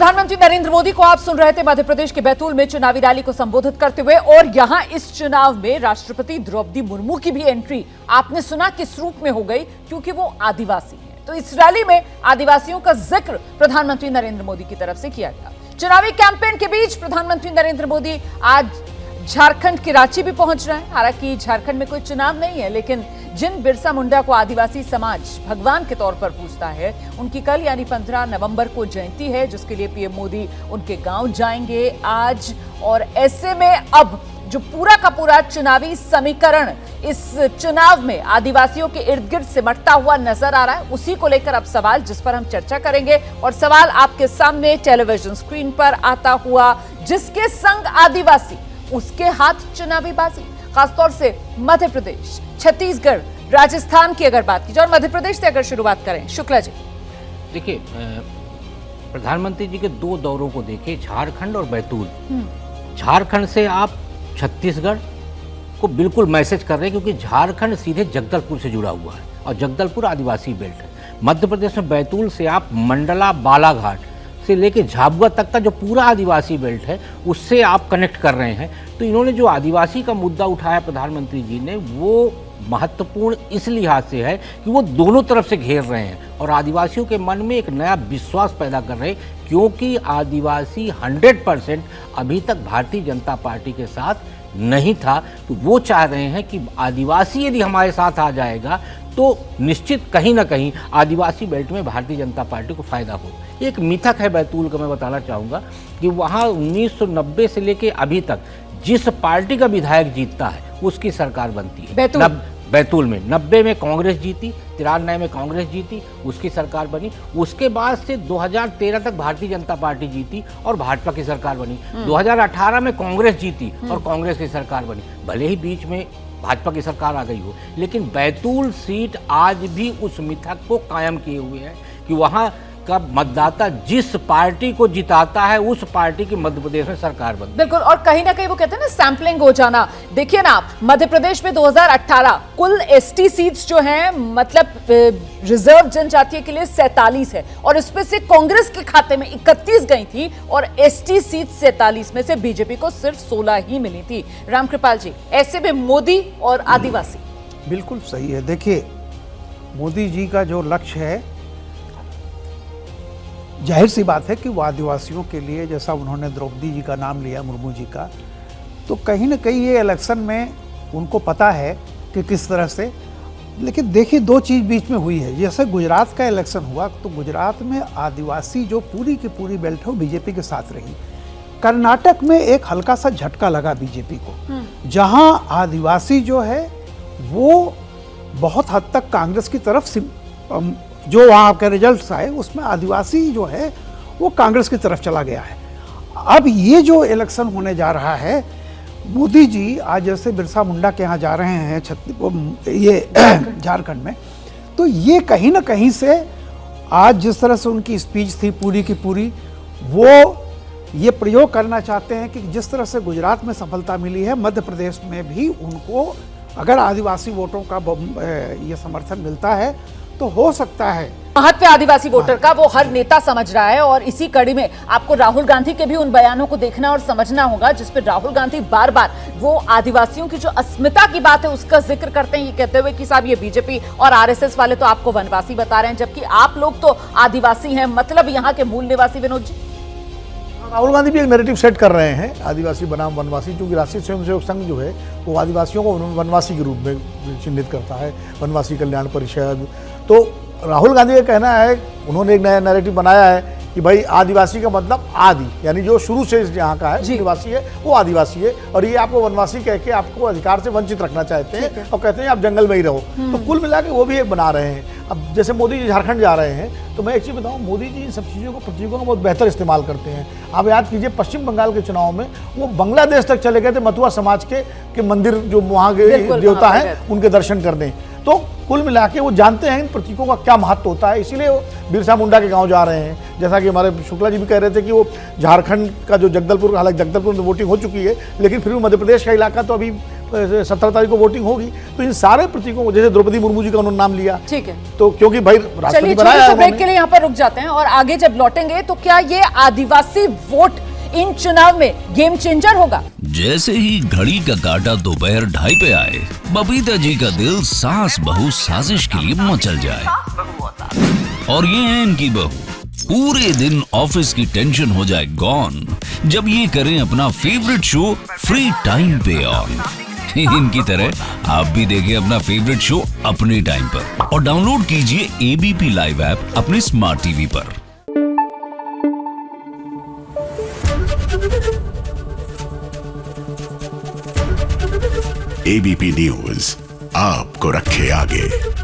प्रधानमंत्री नरेंद्र मोदी को आप सुन रहे थे मध्य प्रदेश के बैतूल में चुनावी रैली को संबोधित करते हुए। और यहां इस चुनाव में राष्ट्रपति द्रौपदी मुर्मू की भी एंट्री आपने सुना किस रूप में हो गई, क्योंकि वो आदिवासी हैं। तो इस रैली में आदिवासियों का जिक्र प्रधानमंत्री नरेंद्र मोदी की तरफ से किया गया। चुनावी कैंपेन के बीच प्रधानमंत्री नरेंद्र मोदी आज झारखंड के रांची भी पहुंच रहे हैं। हालांकि झारखंड में कोई चुनाव नहीं है, लेकिन जिन बिरसा मुंडा को आदिवासी समाज भगवान के तौर पर पूजता है, उनकी कल यानी 15 नवंबर को जयंती है, जिसके लिए पीएम मोदी उनके गांव जाएंगे आज। और ऐसे में अब जो पूरा का पूरा चुनावी समीकरण इस चुनाव में आदिवासियों के इर्द गिर्द सिमटता हुआ नजर आ रहा है, उसी को लेकर अब सवाल जिस पर हम चर्चा करेंगे। और सवाल आपके सामने टेलीविजन स्क्रीन पर आता हुआ, जिसके संग आदिवासी उसके हाथ चुनावी बाजी। खासतौर से मध्य प्रदेश, छत्तीसगढ़, राजस्थान की अगर बात की जाए और मध्य प्रदेश से अगर शुरुआत करें, शुक्ला जी। देखिए, प्रधानमंत्री जी के दो दौरों को देखें, झारखंड और बैतूल। झारखंड से आप छत्तीसगढ़ को बिल्कुल मैसेज कर रहे हैं, क्योंकि झारखंड सीधे जगदलपुर से जुड़ा हुआ है और जगदलपुर आदिवासी बेल्ट है। मध्य प्रदेश में बैतूल से आप मंडला, बालाघाट से लेके झाबुआ तक का जो पूरा आदिवासी बेल्ट है, उससे आप कनेक्ट कर रहे हैं। तो इन्होंने जो आदिवासी का मुद्दा उठाया प्रधानमंत्री जी ने, वो महत्वपूर्ण इस लिहाज से है कि वो दोनों तरफ से घेर रहे हैं और आदिवासियों के मन में एक नया विश्वास पैदा कर रहे हैं, क्योंकि आदिवासी 100% अभी तक भारतीय जनता पार्टी के साथ नहीं था। तो वो चाह रहे हैं कि आदिवासी यदि हमारे साथ आ जाएगा तो निश्चित कहीं ना कहीं आदिवासी बेल्ट में भारतीय जनता पार्टी को फायदा हो। एक मिथक है बैतूल का, मैं बताना चाहूँगा कि वहाँ 1990 से लेके अभी तक जिस पार्टी का विधायक जीतता है उसकी सरकार बनती है। बैतूल में 90 में कांग्रेस जीती, 93 में कांग्रेस जीती, उसकी सरकार बनी। उसके बाद से 2013 तक भारतीय जनता पार्टी जीती और भाजपा की सरकार बनी। 2018 में कांग्रेस जीती और कांग्रेस की सरकार बनी। भले ही बीच में भाजपा की सरकार आ गई हो, लेकिन बैतूल सीट आज भी उस मिथक को कायम किए हुए है कि वहाँ का मतदाता जिस पार्टी को जिताता है उस पार्टी की मध्य प्रदेश में सरकार बनती है। बिल्कुल। और कहीं ना कहीं वो कहते हैं ना, सैंपलिंग हो जाना। देखिए ना, आप मध्य प्रदेश में 2018 कुल एसटी सीट्स जो हैं, मतलब रिजर्व जनजातीय के लिए 47 है, और इसमें से कांग्रेस के खाते में 31 गई थी और एसटी सीट 47 में से बीजेपी को सिर्फ 16 ही मिली थी। रामकृपाल जी, ऐसे में मोदी और आदिवासी। बिल्कुल सही है। देखिए, मोदी जी का जो लक्ष्य है, जाहिर सी बात है कि वो आदिवासियों के लिए, जैसा उन्होंने द्रौपदी जी का नाम लिया, मुर्मू जी का, तो कहीं ना कहीं ये इलेक्शन में उनको पता है कि किस तरह से। लेकिन देखिए, दो चीज़ बीच में हुई है। जैसे गुजरात का इलेक्शन हुआ तो गुजरात में आदिवासी जो पूरी की पूरी बेल्ट है वो बीजेपी के साथ रही। कर्नाटक में एक हल्का सा झटका लगा बीजेपी को, जहाँ आदिवासी जो है वो बहुत हद तक कांग्रेस की तरफ जो वहाँ के रिजल्ट्स आए उसमें आदिवासी जो है वो कांग्रेस की तरफ चला गया है। अब ये जो इलेक्शन होने जा रहा है, मोदी जी आज जैसे बिरसा मुंडा के यहाँ जा रहे हैं ये झारखंड में, तो ये कहीं ना कहीं से आज जिस तरह से उनकी स्पीच थी पूरी की पूरी, वो ये प्रयोग करना चाहते हैं कि जिस तरह से गुजरात में सफलता मिली है, मध्य प्रदेश में भी उनको अगर आदिवासी वोटों का ये समर्थन मिलता है तो हो सकता है। महत्व आदिवासी वोटर का वो हर नेता समझ रहा है। और इसी कड़ी में आपको राहुल गांधी के भी उन बयानों को देखना और समझना होगा, जिसपे राहुल गांधी बार बार वो आदिवासियों की जो अस्मिता की बात है उसका जिक्र करते हैं, ये कहते हुए कि साहब ये बीजेपी और आरएसएस वाले तो आपको वनवासी बता रहे हैं, जबकि आप लोग तो आदिवासी हैं, मतलब यहाँ के मूल निवासी। विनोद जी, राहुल गांधी भी एक नैरेटिव सेट कर रहे हैं, आदिवासी बनाम वनवासी, क्योंकि राष्ट्रीय स्वयंसेवक संघ जो है वो आदिवासियों को वनवासी के रूप में चिन्हित करता है, वनवासी कल्याण परिषद। तो राहुल गांधी का कहना है, उन्होंने एक नया नैरेटिव बनाया है कि भाई आदिवासी का मतलब आदि, यानी जो शुरू से यहाँ का है निवासी है वो आदिवासी है, और ये आपको वनवासी कह के आपको अधिकार से वंचित रखना चाहते हैं और कहते हैं आप जंगल में ही रहो। तो कुल मिला के वो भी एक बना रहे हैं। अब जैसे मोदी जी झारखंड जा रहे हैं, तो मैं एक चीज़ बताऊँ, मोदी जी इन सब चीज़ों को, प्रतीकों का बहुत बेहतर इस्तेमाल करते हैं। आप याद कीजिए, पश्चिम बंगाल के चुनाव में वो बांग्लादेश तक चले गए थे मथुआ समाज के मंदिर, जो वहाँ के देवता हैं उनके दर्शन करने। तो कुल मिला के वो जानते हैं इन प्रतीकों का क्या महत्व होता है, इसीलिए वो बिरसा मुंडा के गांव जा रहे हैं। जैसा कि हमारे शुक्ला जी भी कह रहे थे कि वो झारखंड का जो जगदलपुर, हालांकि जगदलपुर में वोटिंग हो चुकी है, लेकिन फिर भी मध्य प्रदेश का इलाका तो अभी 17 तारीख को वोटिंग होगी, तो इन सारे प्रतीकों को, जैसे द्रौपदी मुर्मू जी का उन्होंने नाम लिया, ठीक है, तो क्योंकि भाई राष्ट्रपति चलिए बनाया छोटे से है ब्रेक उन्होंने। के लिए यहाँ पर रुक जाते हैं और आगे जब लौटेंगे तो क्या ये आदिवासी वोट इन चुनाव में गेम चेंजर होगा? जैसे ही घड़ी का काटा दोपहर 2:30 पे आए, बबीता जी का दिल सास बहू साजिश के लिए मचल जाए। और ये है इनकी बहू, पूरे दिन ऑफिस की टेंशन हो जाए गॉन जब ये करें अपना फेवरेट शो फ्री टाइम पे ऑन। इनकी तरह आप भी देखिए अपना फेवरेट शो अपने टाइम पर और डाउनलोड कीजिए एबीपी लाइव ऐप अपने स्मार्ट टीवी पर। एबीपी न्यूज आपको रखे आगे।